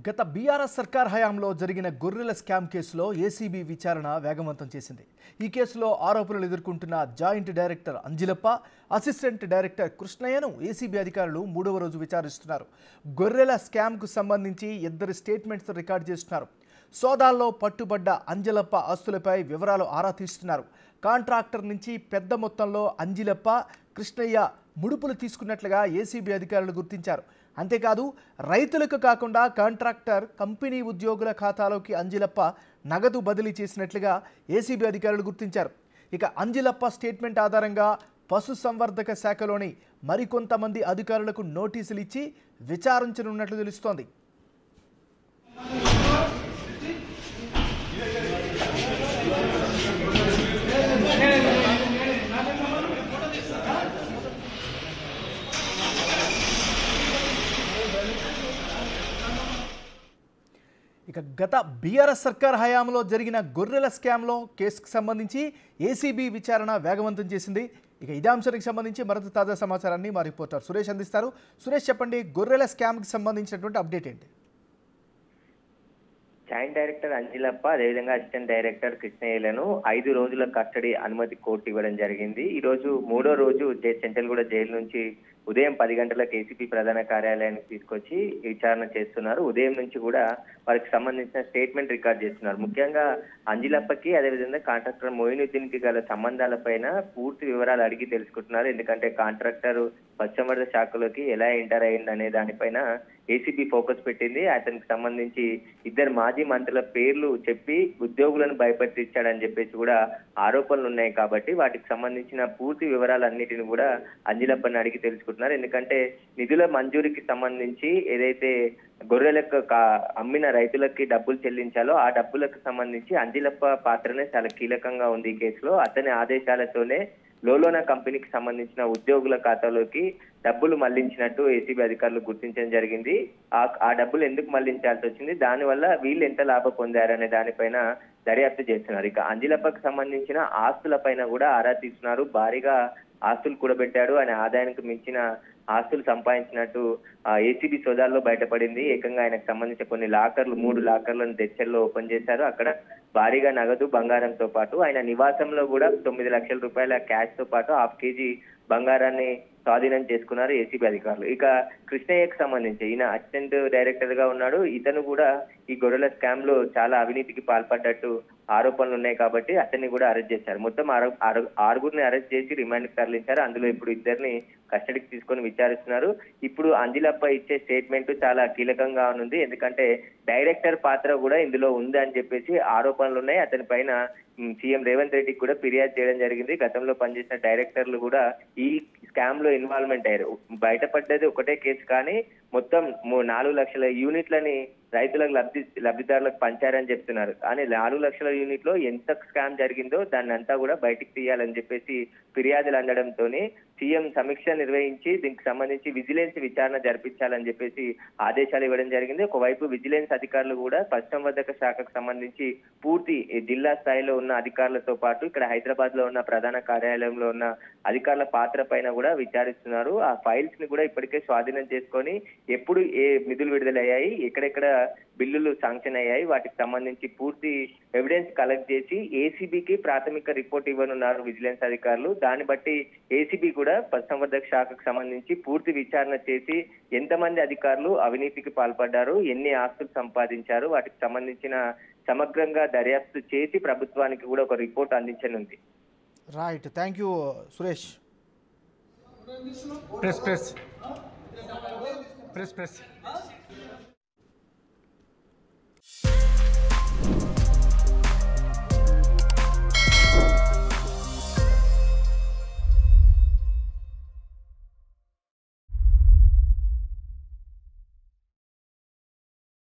గత బీఆర్ఎస్ సర్కార్ హయాంలో జరిగిన గొర్రెల స్కామ్ కేసులో ఏసీబీ విచారణ వేగవంతం చేసింది. ఈ కేసులో ఆరోపణలు ఎదుర్కొంటున్న joint director Anjilappa, assistant director కృష్ణయ్యను ఏసీబీ అధికారులు 3వ రోజు విచారిస్తున్నారు. గొర్రెల స్కామ్కు సంబంధించి 2 స్టేట్మెంట్స్ రికార్డు చేస్తున్నారు. సోదాల్లో పట్టుబడ్డ అంజిలప్ప ఆస్తులపై వివరాలు ఆరా తీస్తున్నారు. కాంట్రాక్టర్ నుంచి పెద్ద మొత్తంలో అంజిలప్ప, కృష్ణయ్య ముడుపులు తీసుకున్నట్లుగా ఏసీబీ అధికారులు గుర్తించారు. అంతేకాదు రైతులకు కాకుండా కాంట్రాక్టర్ కంపెనీ ఉద్యోగుల ఖాతాలోకి అంజిలప్ప నగదు బదిలీ చేసినట్లుగా ఏసీబీ అధికారులు గుర్తించారు. ఇక అంజిలప్ప స్టేట్మెంట్ ఆధారంగా పశుసంవర్ధక శాఖలోని మరికొంతమంది అధికారులకు నోటీసులు ఇచ్చి విచారించనున్నట్లు తెలుస్తోంది. ఇక గత బీఆర్ఎస్ సర్కార్ హయాంలో జరిగిన గొర్రెల స్కామ్లో కేసుకు సంబంధించి ఏసీబీ విచారణ వేగవంతం చేసింది. ఇక ఇదే అంశానికి సంబంధించి మరింత తాజా సమాచారాన్ని మా రిపోర్టర్ సురేష్ అందిస్తారు. సురేష్, చెప్పండి, గొర్రెల స్కామ్కి సంబంధించినటువంటి అప్డేట్ ఏంటి? జాయింట్ డైరెక్టర్ అంజిలప్ప, అదేవిధంగా అసిస్టెంట్ డైరెక్టర్ కృష్ణయ్యలను 5 రోజుల కస్టడీ అనుమతి కోర్టు ఇవ్వడం జరిగింది. ఈ రోజు 3వ రోజు సెంట్రల్ జైలు నుంచి ఉదయం 10 గంటలకు ఏసీబీ ప్రధాన కార్యాలయానికి తీసుకొచ్చి విచారణ చేస్తున్నారు. ఉదయం నుంచి కూడా వారికి సంబంధించిన స్టేట్మెంట్ రికార్డ్ చేస్తున్నారు. ముఖ్యంగా అంజిలప్పకి, అదేవిధంగా కాంట్రాక్టర్ మొయినుద్దీన్ కి గల సంబంధాలపైన పూర్తి వివరాలు అడిగి తెలుసుకుంటున్నారు. ఎందుకంటే కాంట్రాక్టర్ పశ్చిమవర్ధ శాఖలోకి ఎలా ఎంటర్ అయ్యింది అనే దానిపైన ఏసీబీ ఫోకస్ పెట్టింది. అతనికి సంబంధించి 2 మాజీ మంత్రుల పేర్లు చెప్పి ఉద్యోగులను భయపెట్టించాడని చెప్పేసి కూడా ఆరోపణలు ఉన్నాయి. కాబట్టి వాటికి సంబంధించిన పూర్తి వివరాలన్నిటిని కూడా అంజిలప్పని అడిగి తెలుసుకుంటున్నారు. ఎందుకంటే నిధుల మంజూరికి సంబంధించి ఏదైతే గొర్రెలకు అమ్మిన రైతులకి డబ్బులు చెల్లించాలో ఆ డబ్బులకు సంబంధించి అంజిలప్ప పాత్రనే చాలా కీలకంగా ఉంది ఈ కేసులో. అతని ఆదేశాలతోనే లోలోనా కంపెనీకి సంబంధించిన ఉద్యోగుల ఖాతాలోకి డబ్బులు మళ్లించినట్టు ఏసీబీ అధికారులు గుర్తించడం జరిగింది. ఆ డబ్బులు ఎందుకు మళ్లించాల్సి వచ్చింది, దానివల్ల వీళ్ళు ఎంత లాభం పొందారనే దానిపైన దర్యాప్తు చేస్తున్నారు. ఇక అంజిలప్పకు సంబంధించిన ఆస్తులపైన కూడా ఆరా తీస్తున్నారు. భారీగా ఆస్తులు కూడబెట్టాడు, ఆయన ఆదాయానికి మించిన ఆస్తులు సంపాదించినట్టు ఏసీబీ సోదాల్లో బయటపడింది. ఏకంగా ఆయనకు సంబంధించిన కొన్ని లాకర్లు, 3 లాకర్లను తెచ్చల్లో ఓపెన్ చేశారు. అక్కడ భారీగా నగదు, బంగారంతో పాటు ఆయన నివాసంలో కూడా 9 లక్షల రూపాయల క్యాష్ తో పాటు 1/2 కేజీ బంగారాన్ని స్వాధీనం చేసుకున్నారు ఏసీబీ అధికారులు. ఇక కృష్ణయ్యకు సంబంధించి ఈయన అసిస్టెంట్ డైరెక్టర్ గా ఉన్నాడు. ఇతను కూడా ఈ గొర్రెల స్కామ్ లో చాలా అవినీతికి పాల్పడ్డట్టు ఆరోపణలు ఉన్నాయి. కాబట్టి అతన్ని కూడా అరెస్ట్ చేశారు. మొత్తం 6గురిని అరెస్ట్ చేసి రిమాండ్ కి తరలించారు. అందులో ఇప్పుడు 2ని కస్టడీకి తీసుకొని విచారిస్తున్నారు. ఇప్పుడు అంజిలప్ప ఇచ్చే స్టేట్మెంట్ చాలా కీలకంగా ఉంది. ఎందుకంటే డైరెక్టర్ పాత్ర కూడా ఇందులో ఉంది అని చెప్పేసి ఆరోపణలు ఉన్నాయి. అతని పైన సీఎం రేవంత్ రెడ్డికి కూడా ఫిర్యాదు చేయడం జరిగింది. గతంలో పనిచేసిన డైరెక్టర్లు కూడా ఈ స్కామ్ లో ఇన్వాల్వ్మెంట్ అయ్యారు. బయటపడ్డది ఒకటే కేసు, కానీ మొత్తం 4 లక్షల యూనిట్లని రైతులకు లబ్ధిదారులకు పంచారని చెప్తున్నారు. కానీ 4 లక్షల యూనిట్ లో ఎంత స్కామ్ జరిగిందో దాన్ని అంతా కూడా బయటికి తీయాలని చెప్పేసి ఫిర్యాదులు అందడంతో సీఎం సమీక్ష నిర్వహించి దీనికి సంబంధించి విజిలెన్స్ విచారణ జరిపించాలని చెప్పేసి ఆదేశాలు ఇవ్వడం జరిగింది. ఒకవైపు విజిలెన్స్ అధికారులు కూడా పశుసంవర్ధక శాఖకు సంబంధించి పూర్తి జిల్లా స్థాయిలో ఉన్న అధికారులతో పాటు ఇక్కడ హైదరాబాద్ లో ఉన్న ప్రధాన కార్యాలయంలో ఉన్న అధికారుల పాత్ర పైన కూడా విచారిస్తున్నారు. ఆ ఫైల్స్ ని కూడా ఇప్పటికే స్వాధీనం చేసుకొని ఎప్పుడు ఏ నిధులు విడుదలయ్యాయి, ఎక్కడెక్కడ బిల్లులు శాంక్షన్ అయ్యాయి, వాటికి సంబంధించి పూర్తి ఎవిడెన్స్ కలెక్ట్ చేసి ఏసీబీకి ప్రాథమిక రిపోర్ట్ ఇవ్వనున్నారు విజిలెన్స్ అధికారులు. దాన్ని బట్టి ఏసీబీ కూడా పశుసంవర్ధక శాఖకు సంబంధించి పూర్తి విచారణ చేసి ఎంతమంది అధికారులు అవినీతికి పాల్పడ్డారు, ఎన్ని ఆస్తులు సంపాదించారు, వాటికి సంబంధించిన సమగ్రంగా దర్యాప్తు చేసి ప్రభుత్వానికి కూడా ఒక రిపోర్ట్ అందించనుంది. Right, thank you Suresh. Press